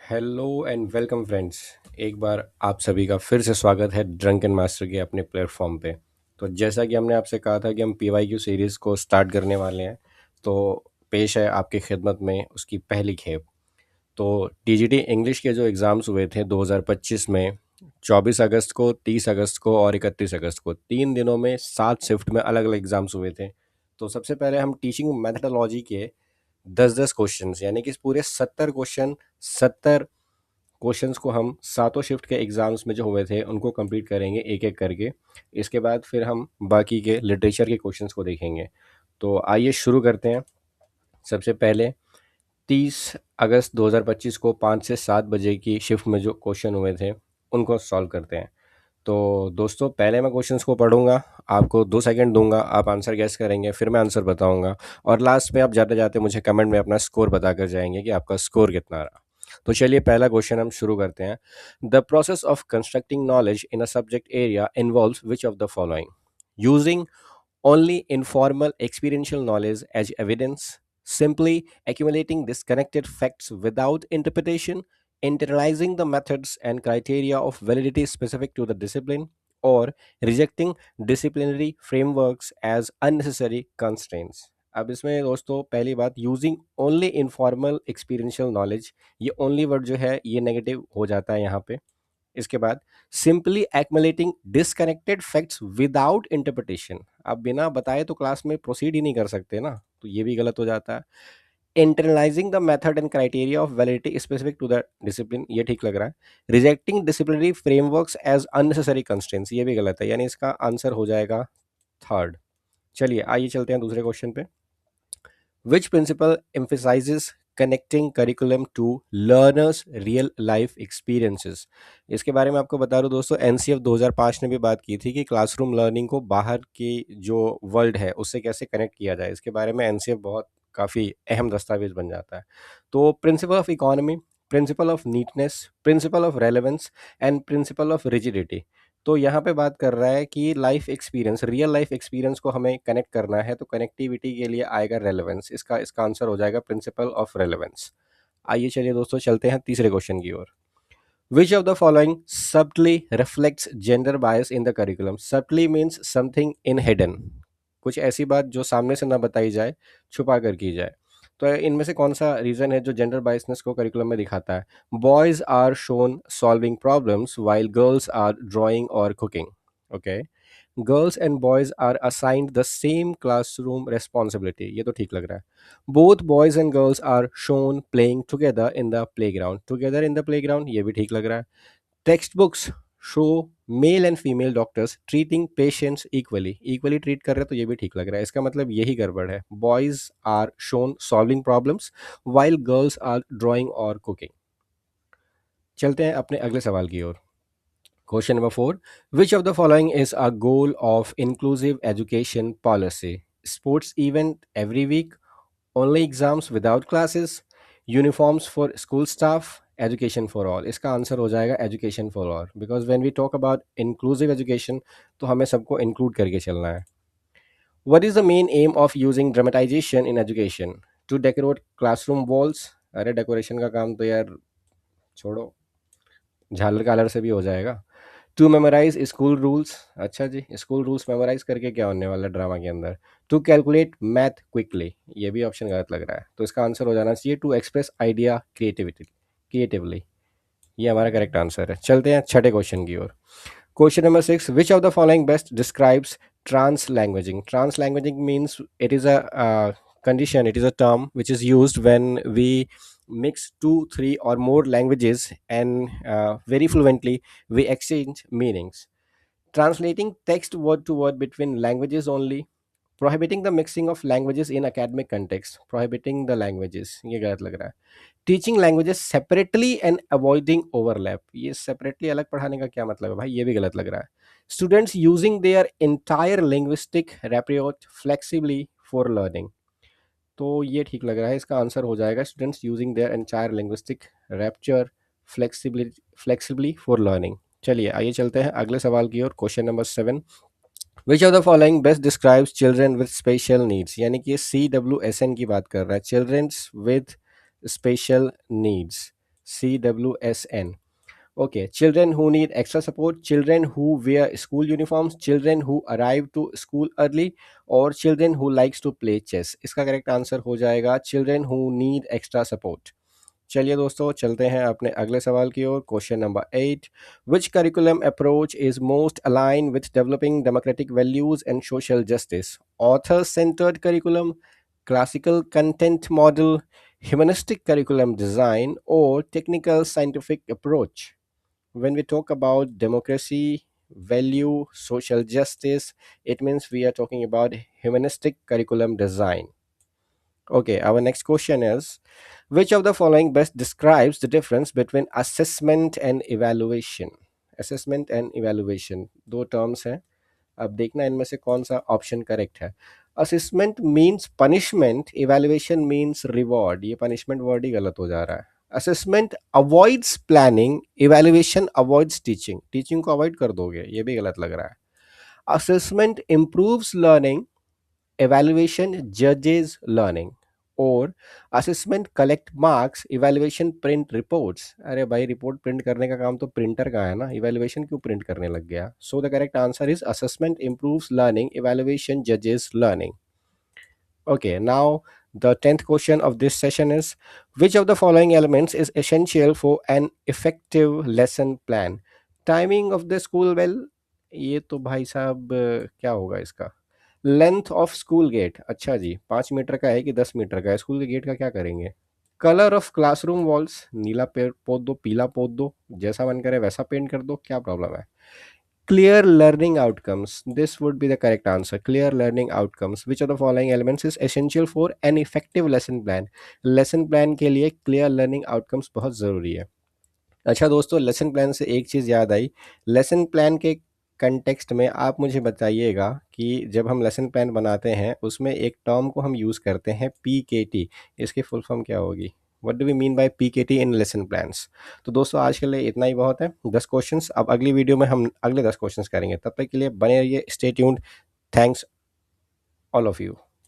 Hello and welcome friends. एक बार आप सभी का फिर से स्वागत है ड्रंकन मास्टर के अपने प्लेटफॉर्म पे। तो जैसा कि हमने आपसे कहा था कि हम पीवाईक्यू सीरीज़ को स्टार्ट करने वाले हैं, तो पेश है आपकी खिदमत में उसकी पहली खेप। तो टीजीटी इंग्लिश के जो एग्ज़ाम्स हुए थे 2025 में 24 अगस्त को, 30 अगस्त को और 31 अगस्त को, 3 दिनों में 7 शिफ्ट में अलग अलग एग्ज़ाम्स हुए थे। तो सबसे पहले हम टीचिंग मैथडोलॉजी के 10-10 क्वेश्चंस यानी कि इस पूरे 70 क्वेश्चन, 70 क्वेश्चंस को हम सातों शिफ्ट के एग्ज़ाम्स में जो हुए थे उनको कंप्लीट करेंगे एक एक करके। इसके बाद फिर हम बाकी के लिटरेचर के क्वेश्चंस को देखेंगे। तो आइए शुरू करते हैं। सबसे पहले 30 अगस्त 2025 को 5 से 7 बजे की शिफ्ट में जो क्वेश्चन हुए थे उनको सॉल्व करते हैं। तो दोस्तों, पहले मैं क्वेश्चंस को पढ़ूंगा, आपको 2 सेकंड दूंगा, आप आंसर गैस करेंगे, फिर मैं आंसर बताऊंगा और लास्ट में आप जाते जाते मुझे कमेंट में अपना स्कोर बता कर जाएंगे कि आपका स्कोर कितना रहा। तो चलिए पहला क्वेश्चन हम शुरू करते हैं। The process of constructing knowledge in a subject area involves which of the following? Using only informal experiential knowledge as evidence, simply accumulating disconnected facts without interpretation, internalizing the methods and criteria of validity specific to the discipline, or rejecting disciplinary frameworks as unnecessary constraints. अब इसमें दोस्तों पहली बात, using only informal experiential knowledge, ये only word जो है ये negative हो जाता है यहाँ पे। इसके बाद simply accumulating disconnected facts without interpretation, आप बिना बताए तो क्लास में प्रोसीड ही नहीं कर सकते ना, तो ये भी गलत हो जाता है। Internalising the method and criteria of validity specific to the discipline, ये ठीक लग रहा है। Rejecting disciplinary frameworks as unnecessary constraints, ये भी गलत है, यानी इसका आंसर हो जाएगा थर्ड। चलिए आइए चलते हैं दूसरे क्वेश्चन पे। Which principle emphasizes connecting curriculum to learners real life experiences? इसके बारे में आपको बता दूं दोस्तों, एनसीएफ 2005 ने भी बात की थी कि क्लासरूम लर्निंग को बाहर की जो वर्ल्ड है उससे कैसे कनेक्ट किया जाए। इसके बारे में एनसीएफ बहुत काफ़ी अहम दस्तावेज बन जाता है। तो principle of economy, principle of neatness, principle of relevance and principle of rigidity. तो यहाँ पे बात कर रहा है कि life experience, real life experience को हमें कनेक्ट करना है, तो कनेक्टिविटी के लिए आएगा रेलेवेंस। इसका इसका आंसर हो जाएगा प्रिंसिपल ऑफ रेलेवेंस। आइए चलिए दोस्तों चलते हैं तीसरे क्वेश्चन की ओर। Which of the following subtly reflects gender bias in the curriculum? Subtly means something in hidden, कुछ ऐसी बात जो सामने से ना बताई जाए, छुपा कर की जाए। तो इनमें से कौन सा रीजन है जो जेंडर बायसनेस को करिकुलम में दिखाता है? Boys are shown solving problems while girls are drawing और cooking. Okay. Girls and boys are assigned the same classroom responsibility, ये तो ठीक लग रहा है। Both boys and girls are shown playing together in the playground, together in the playground, ये भी ठीक लग रहा है। Text books show male and female doctors treating patients equally, equally treat कर रहे हैं, तो ये भी ठीक लग रहा है। इसका मतलब यही गड़बड़ है, boys are shown solving problems while girls are drawing और कुकिंग। चलते हैं अपने अगले सवाल की ओर। Question number 4, which of the following is a goal of inclusive education policy? Sports event every week, only exams without classes, uniforms for school staff, education for all. इसका answer हो जाएगा education for all, because when we talk about inclusive education तो हमें सबको include करके चलना है। What is the main aim of using dramatisation in education? To decorate classroom walls, अरे डेकोरेशन का काम तो यार छोड़ो, झालर कालर से भी हो जाएगा। टू मेमोराइज स्कूल रूल्स, अच्छा जी, स्कूल रूल्स मेमोराइज करके क्या होने वाला ड्रामा के अंदर। टू कैलकुलेट मैथ क्विकली, ये भी ऑप्शन गलत लग रहा है, तो इसका आंसर हो जाना चाहिए to express idea creativity, creatively, ये हमारा करेक्ट आंसर है। चलते हैं छठे क्वेश्चन की ओर। Question number 6, which of the following best describes translanguaging? Translanguaging means it is a condition, it is a term which is used when we mix two, three or more languages and very fluently we exchange meanings. Translating text word to word between languages only, prohibiting the mixing of languages in academic context, prohibiting the languages, ये गलत लग रहा है। Teaching languages separately and avoiding overlap, ये separately अलग पढ़ाने का क्या मतलब है भाई, ये भी गलत लग रहा है। Students using their entire linguistic repertoire flexibly for learning, तो ये ठीक लग रहा है। इसका आंसर हो जाएगा students using their entire linguistic repertoire flexibly for learning. चलिए आइए चलते हैं अगले सवाल की ओर। Question number 7, which of the following best describes children with special needs? यानी कि CWSN की बात कर रहा है, childrens with special needs. CWSN. Okay, children who need extra support, children who wear school uniforms, children who arrive to school early, और children who likes to play chess. इसका correct answer हो जाएगा children who need extra support. चलिए दोस्तों, चलते हैं अपने अगले सवाल की ओर. Question number 8. Which curriculum approach is most align with developing democratic values and social justice? Author centred curriculum, classical content model, humanistic curriculum design, or technical scientific approach? When we talk about democracy, value, social justice, it means we are talking about humanistic curriculum design. Okay, our next question is, which of the following best describes the difference between assessment and evaluation? Assessment and evaluation दो terms हैं. अब देखना इनमें से कौन सा option correct है. Assessment means punishment, evaluation means reward. ये पनिशमेंट वर्ड ही गलत हो जा रहा है. Assessment avoids planning, evaluation avoids teaching. Teaching को अवॉइड कर दोगे, ये भी गलत लग रहा है. Assessment improves learning, evaluation judges learning, और assessment collect marks, evaluation print reports. अरे भाई, रिपोर्ट प्रिंट करने का काम तो प्रिंटर का है ना, इवैल्यूएशन क्यों प्रिंट करने लग गया? So the correct answer is assessment improves learning, evaluation जजेस learning. Okay, now the 10th question of this session is, which of the following elements is essential for an effective lesson plan? Timing of the school bell, ये तो भाई साहब क्या होगा इसका? Length of school gate, अच्छा जी, 5 metre का है कि 10 मीटर का है? स्कूल के गेट का क्या करेंगे? कलर ऑफ क्लासरूम वॉल्स, नीला पोत दो, पीला पोत दो, जैसा मन करे वैसा पेंट कर दो, क्या प्रॉब्लम है? Clear learning outcomes. This would be the correct answer. Clear learning outcomes. Which of the following elements is essential for an effective lesson plan? Lesson plan के लिए clear learning outcomes बहुत ज़रूरी है. अच्छा दोस्तों, लेसन प्लान से एक चीज़ याद आई. लेसन प्लान के कंटेक्स्ट में आप मुझे बताइएगा कि जब हम लेसन प्लान बनाते हैं उसमें एक टर्म को हम यूज़ करते हैं PKT. इसकी फुल फॉर्म क्या होगी? What do we mean by PKT in lesson plans? तो दोस्तों, आज के लिए इतना ही बहुत है. 10 क्वेश्चंस. अब अगली वीडियो में हम अगले 10 क्वेश्चंस करेंगे. तब तक के लिए बने रहिए. Stay tuned. Thanks all of you.